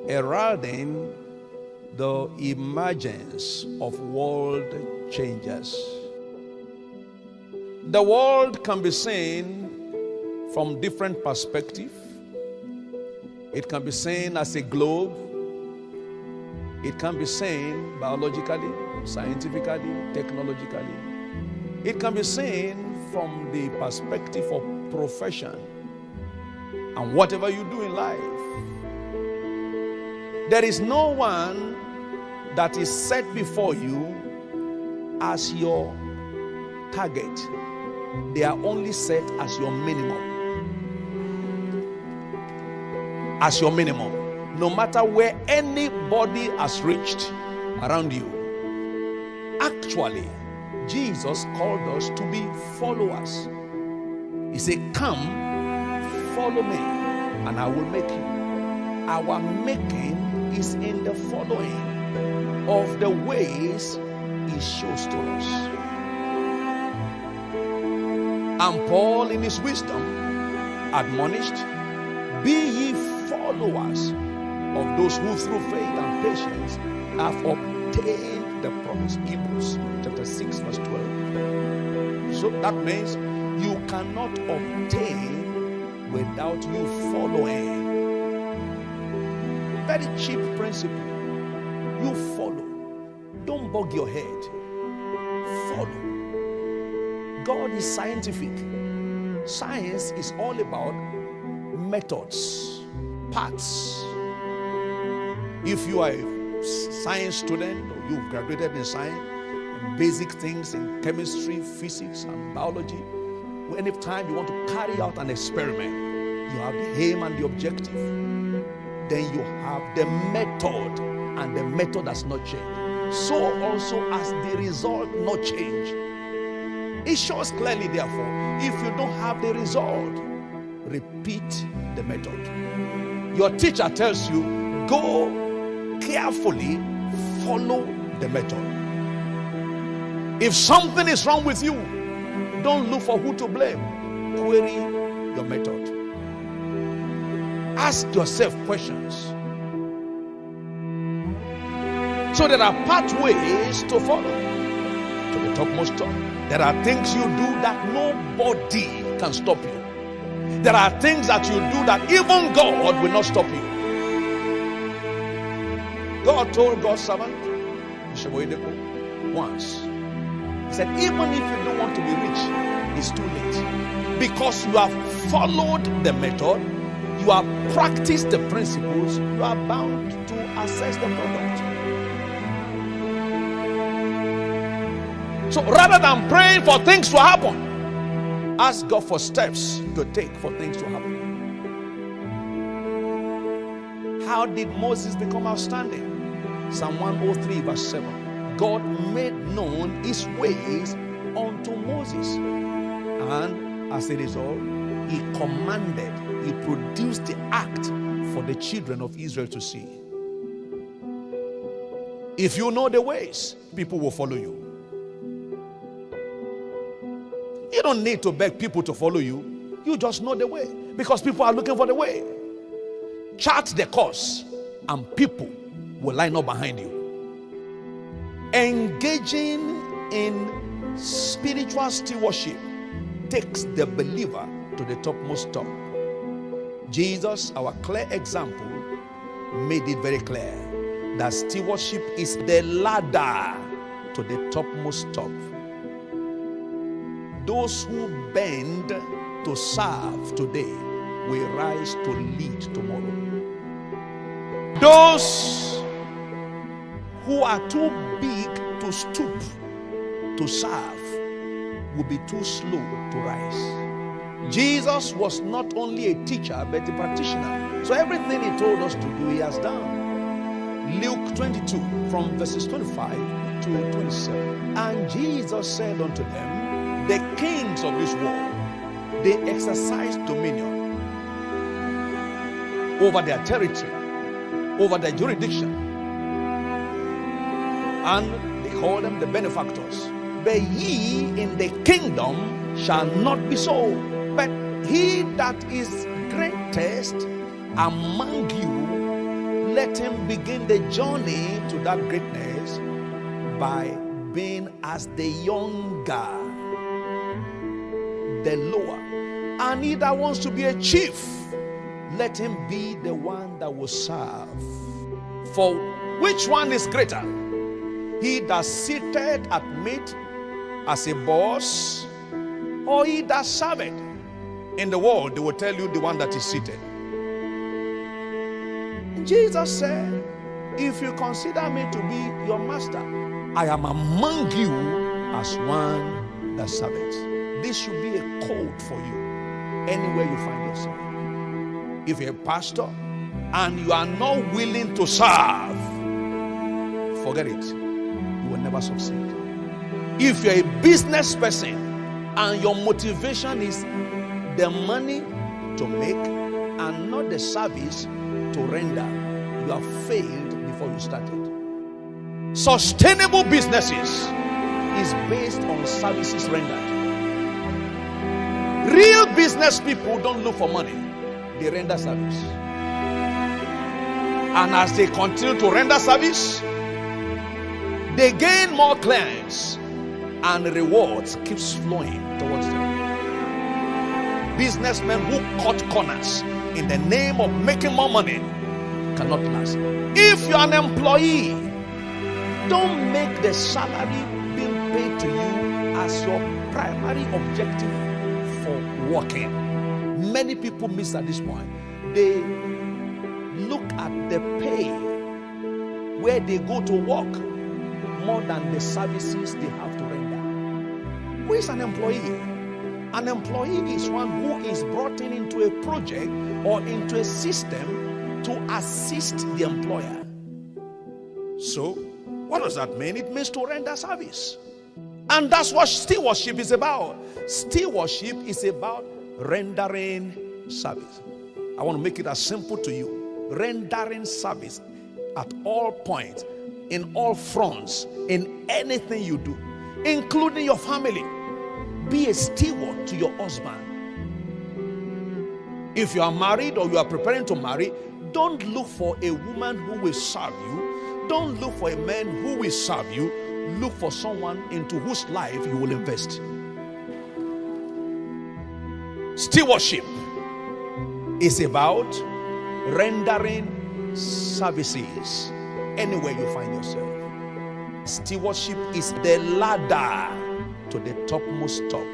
Heralding the emergence of world changers. The world can be seen from different perspectives. It can be seen as a globe. It can be seen biologically, scientifically, technologically. It can be seen from the perspective of profession and whatever you do in life. There is no one that is set before you as your target. They are only set as your minimum. As your minimum. No matter where anybody has reached around you. Actually, Jesus called us to be followers. He said, come, follow me, and I will make you. Our making is in the following of the ways he shows to us. And Paul, in his wisdom, admonished, be ye followers of those who through faith and patience have obtained the promise. Hebrews chapter 6 verse 12. So that means you cannot obtain without you following. Very cheap principle. You follow. Don't bug your head. Follow. God is scientific. Science is all about methods, paths. If you are a science student or you've graduated in science, in basic things in chemistry, physics, and biology, anytime you want to carry out an experiment, you have the aim and the objective. Then you have the method, and the method has not changed. So also has the result not changed. It shows clearly, therefore, if you don't have the result, repeat the method. Your teacher tells you, go carefully, follow the method. If something is wrong with you, don't look for who to blame. Query your method. Ask yourself questions. So there are pathways to follow to the topmost top. There are things you do that nobody can stop you. There are things that you do that even God will not stop you. God told God's servant once. He said, even if you don't want to be rich, it's too late. Because you have followed the method, you have practiced the principles, you are bound to access the product. So rather than praying for things to happen, ask God for steps to take for things to happen. How did Moses become outstanding? Psalm 103 verse 7. God made known his ways unto Moses. And as a result, he commanded, he produced the act for the children of Israel to see. If you know the ways, people will follow you. You don't need to beg people to follow you. You just know the way, because people are looking for the way. Chart the course and people will line up behind you. Engaging in spiritual stewardship takes the believer to the topmost top. Jesus, our clear example, made it very clear that stewardship is the ladder to the topmost top. Those who bend to serve today will rise to lead tomorrow. Those who are too big to stoop to serve will be too slow to rise. Jesus was not only a teacher but a practitioner. So everything he told us to do, he has done. Luke 22 from verses 25 to 27. And Jesus said unto them, the kings of this world, they exercise dominion over their territory, over their jurisdiction, and they call them the benefactors. But ye in the kingdom shall not be so, but he that is greatest greatest among you, let him begin the journey to that greatness by being as the younger, the lower. And he that wants to be a chief, let him be the one that will serve. For which one is greater? He that sitteth at meat as a boss, or he that serveth? In the world, they will tell you the one that is seated. Jesus said, if you consider me to be your master, I am among you as one that serveth. This should be a code for you anywhere you find yourself. If you're a pastor and you are not willing to serve, forget it. You will never succeed. If you're a business person and your motivation is the money to make and not the service to render, you have failed before you started. Sustainable businesses is based on services rendered. Real business people don't look for money, they render service. And as they continue to render service, they gain more clients and rewards keeps flowing towards them. Businessmen who cut corners in the name of making more money cannot last. If you're an employee, don't make the salary being paid to you as your primary objective for working. Many people miss at this point. They look at the pay where they go to work more than the services they have to render. Who is an employee? An employee is one who is brought into a project or into a system to assist the employer. So, what does that mean? It means to render service. And that's what stewardship is about. Stewardship is about rendering service. I want to make it as simple to you. Rendering service at all points, in all fronts, in anything you do, including your family. Be a steward to your husband. If you are married or you are preparing to marry, don't look for a woman who will serve you. Don't look for a man who will serve you. Look for someone into whose life you will invest. Stewardship is about rendering services anywhere you find yourself. Stewardship is the ladder to the topmost top.